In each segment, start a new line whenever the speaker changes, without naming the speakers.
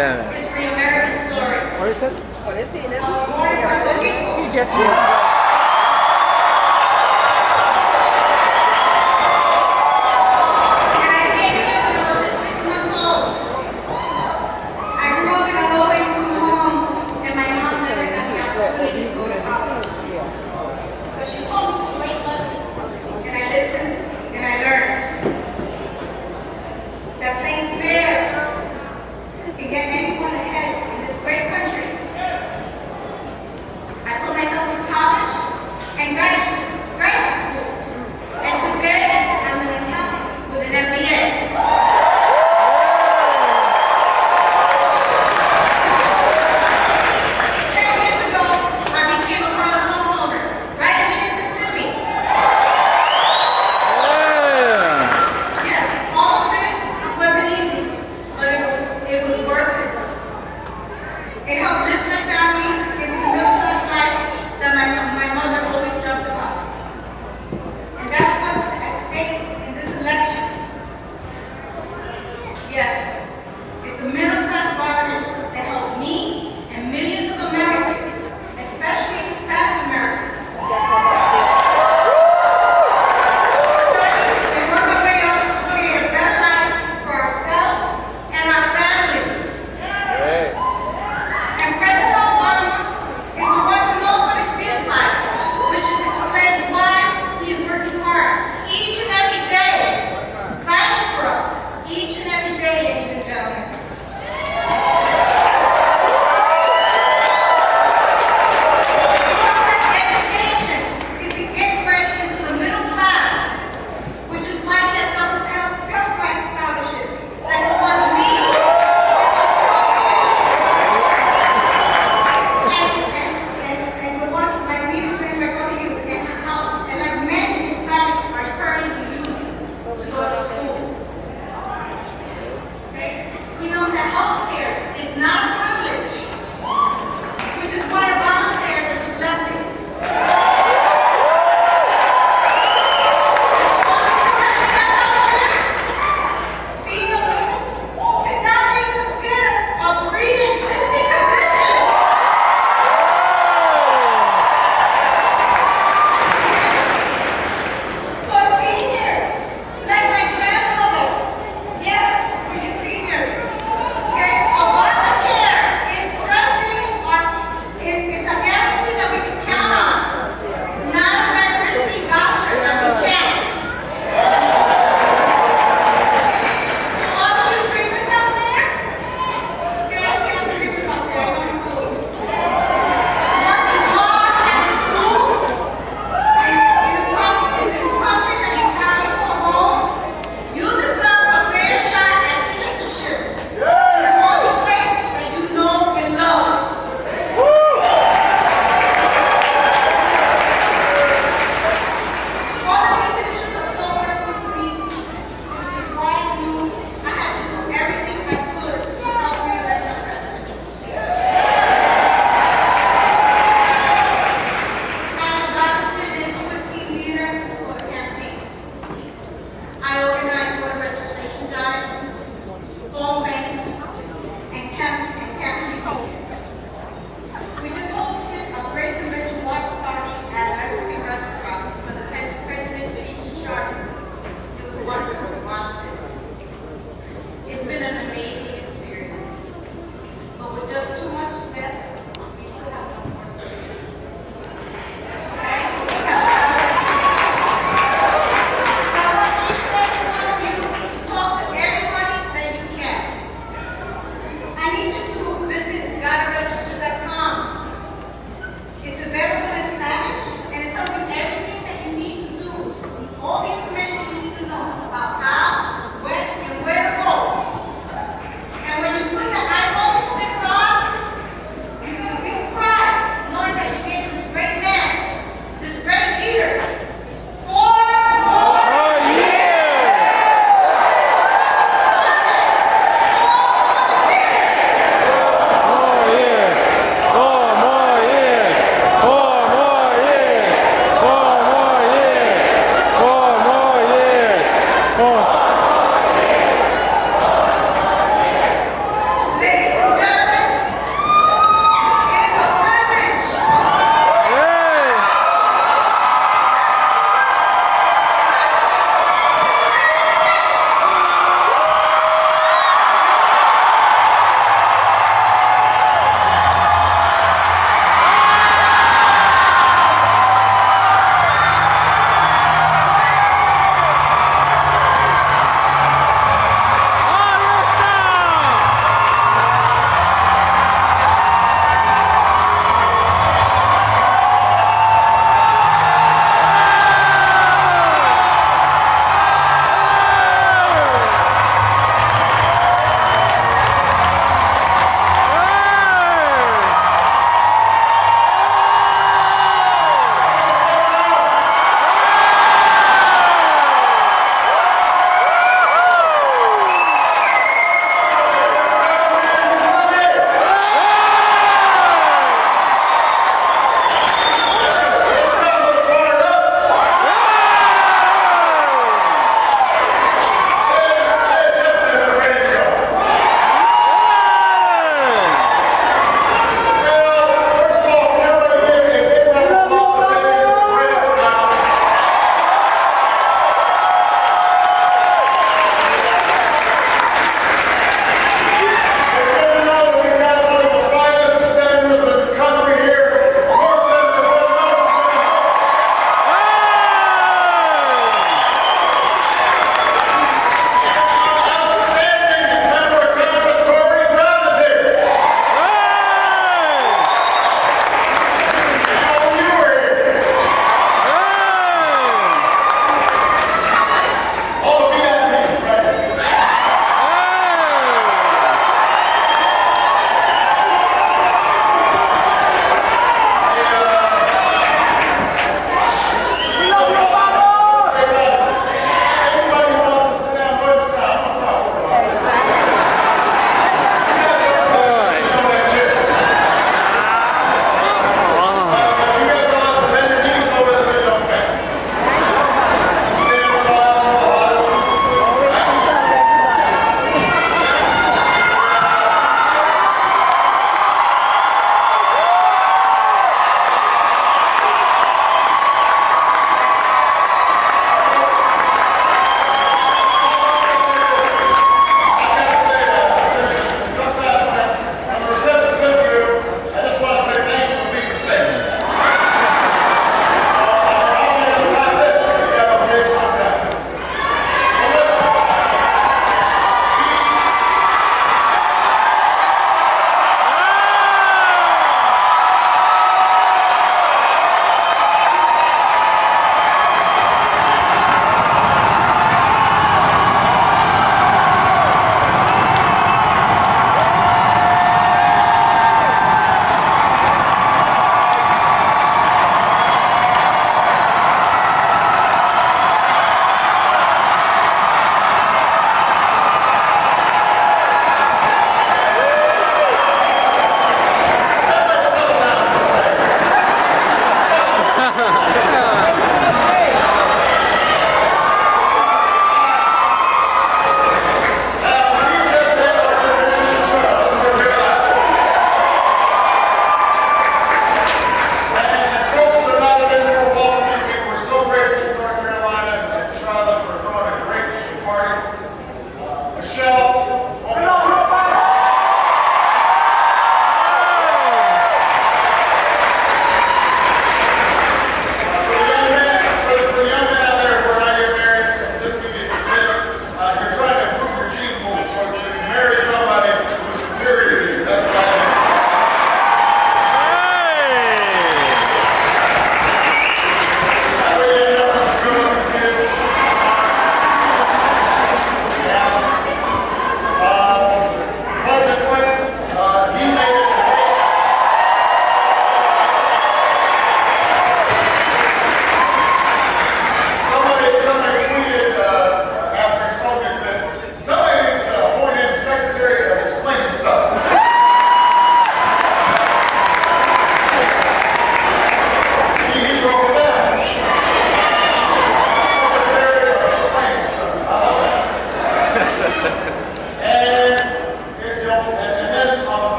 Yeah.
It's the American story.
What is it?
Looking
He gets here.
Okay,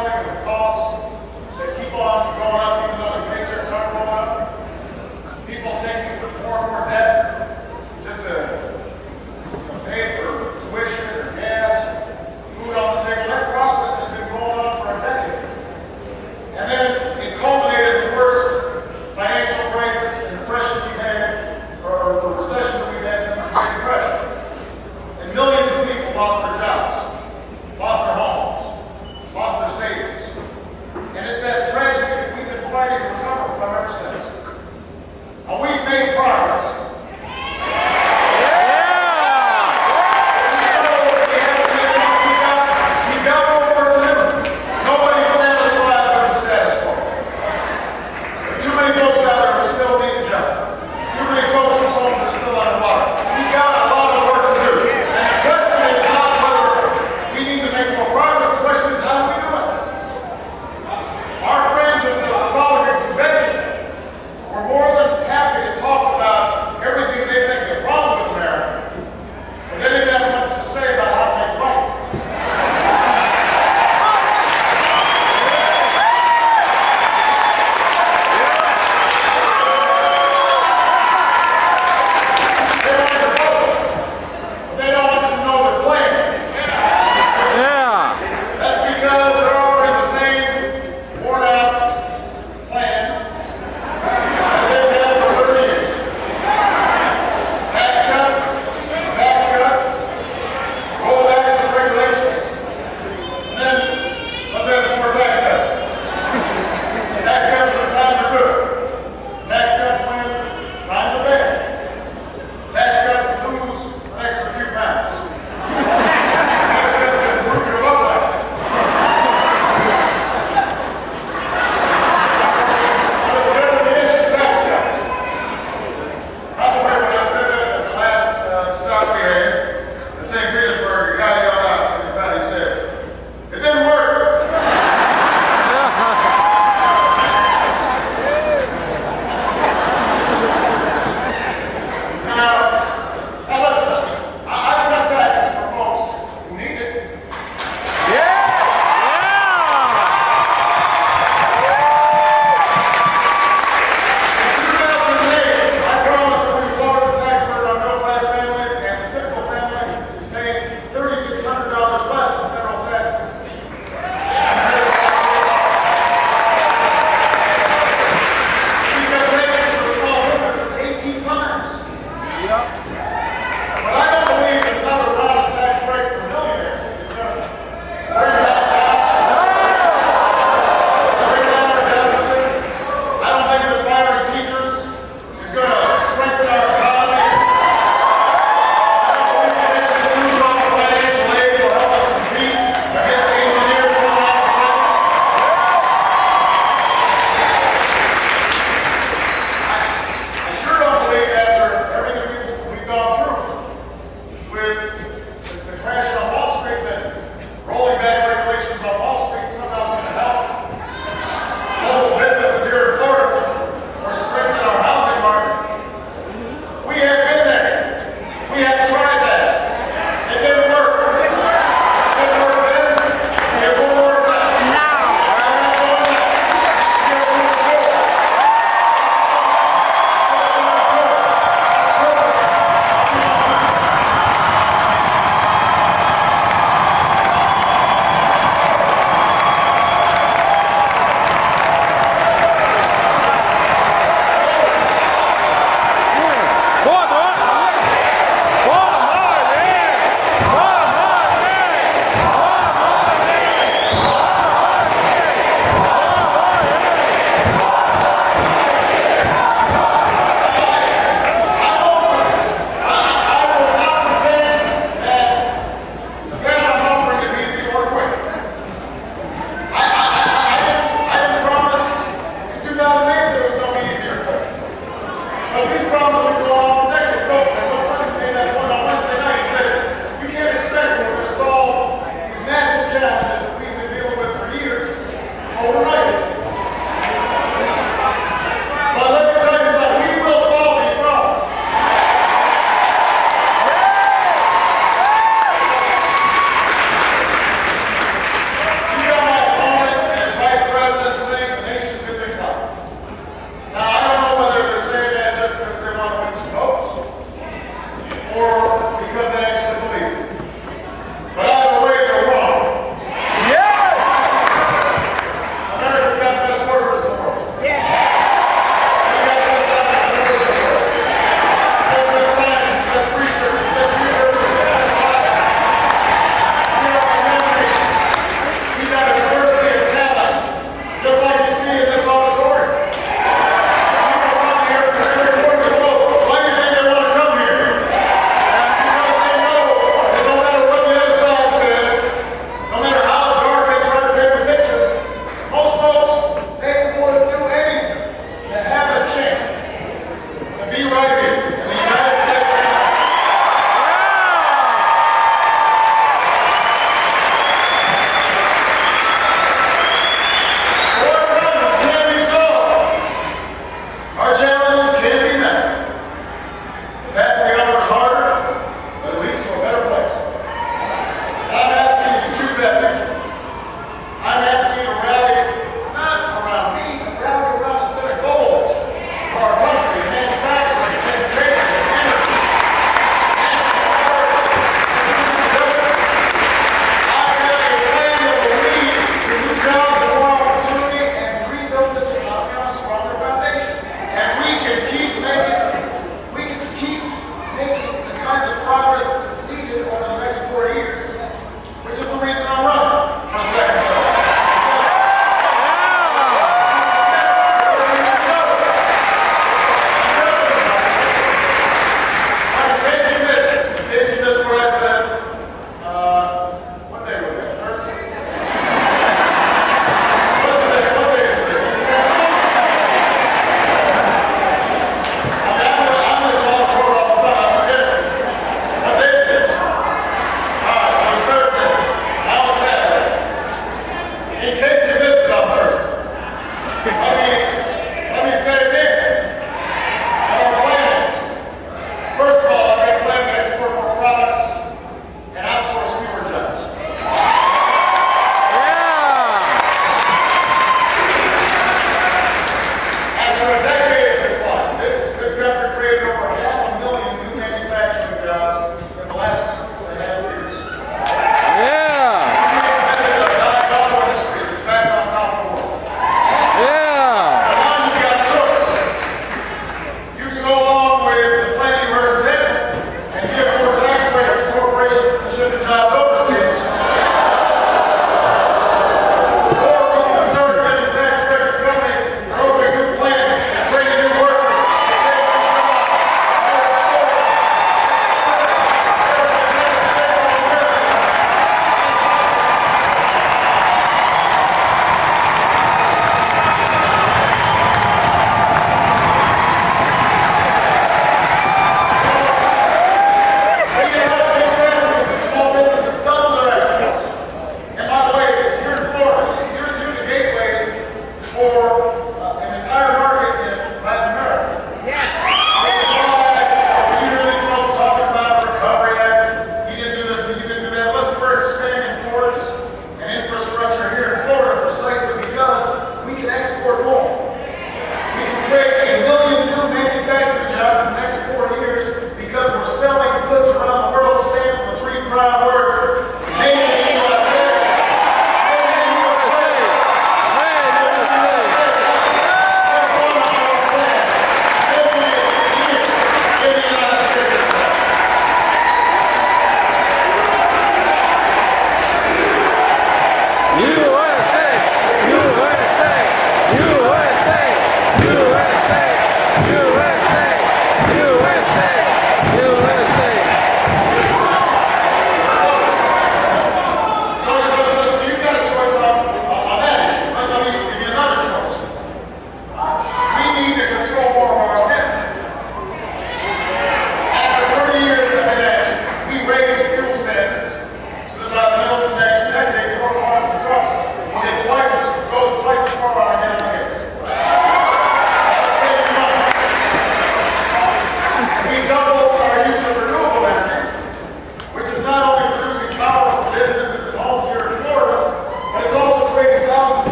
swelling of costs that keep on going up even though the paychecks aren't going up. People taking more and more debt just to pay for tuition or gas, food on the table. That process has been going on for a decade. And then it culminated in the worst financial crisis and depression we've had, or recession that we've had since the Great Depression. And millions of people lost their jobs, lost their homes, lost their savings. And it's that tragedy that we've been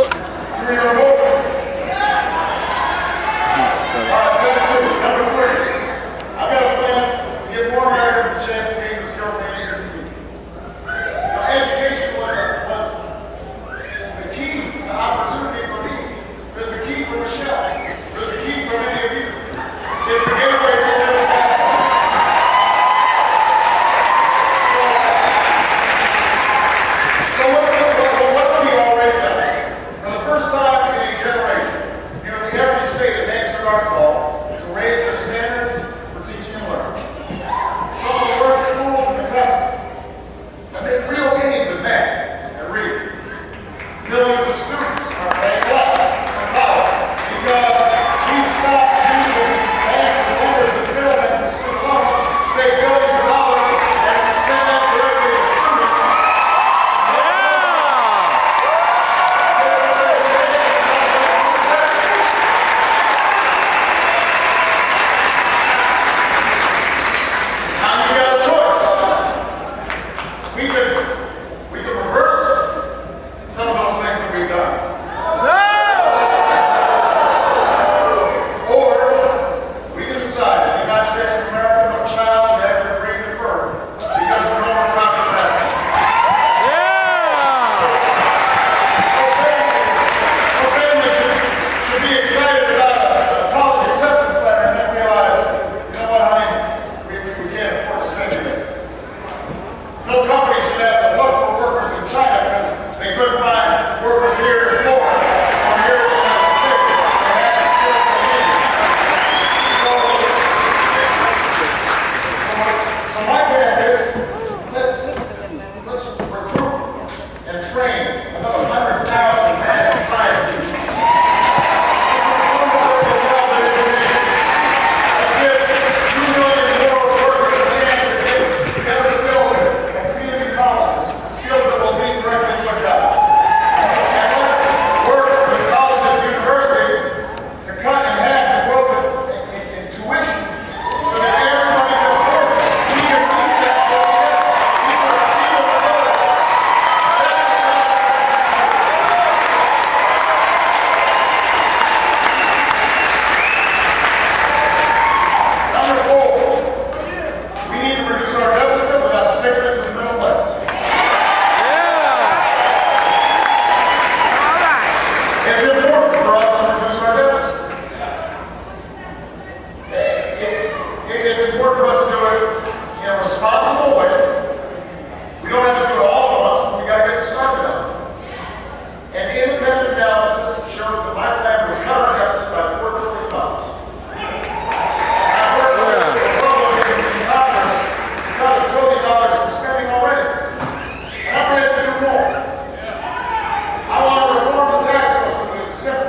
Three are voting. All right, so that's two. Number three. I've got a plan to give more Americans a chance to gain the skills they need to compete. Education was the key to opportunity for me. It was the key for Michelle. It was the key for many of you. It's the gateway to the past. So what have we already done? For the first time in a generation, nearly every state has answered our call to raise their standards for teaching and learning. Some of the worst schools in the country have made real gains in math and reading. Millions of students are paying less for college because we stopped using banks and lenders as middlemen for student loans, save billions of dollars, and send that directly to students. Now you got a choice. We could reverse some of those things that we've done. Or we can decide in the United States of America no child should have their dream deferred because we're no more profit passing. No family should be excited about a college acceptance letter and then realize, you know what, honey, we can't afford to send you there. No company should have to look for workers in China because they couldn't find workers here in Florida or here in the United States that had the skills they needed. So my plan is, let's recruit and train another 100,000 math and science teachers. Let's give 2 million more workers a chance to get better skills and community colleges, skills that will lead directly to a job. And let's work with colleges and universities to cut in half the growth in tuition so that everybody can afford it. We can keep that going. Number four, we need to reduce our deficit without sticking to the middle class. It's important for us to reduce our deficit. It's important for us to do it in a responsible way. We don't have to do it all at once, but we got to get started on it. An independent analysis shows that my plan would cut our deficit by $4 trillion. I've worked with Republicans in Congress to cut $1 trillion from spending already. And I'm ready to do more. I want to reform the tax code so that it's simple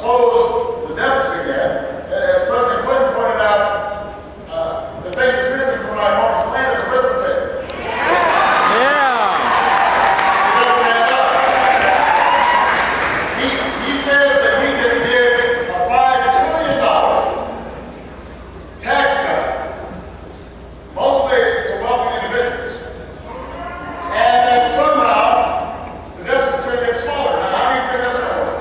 close the deficit yet. As President Clinton pointed out, the thing that's missing from my opponent's plan is arithmetic. He says that we can give a $5 trillion tax cut, mostly to wealthy individuals, and that somehow the deficit's going to get smaller. Now, how do you think that's going to work?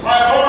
My opponent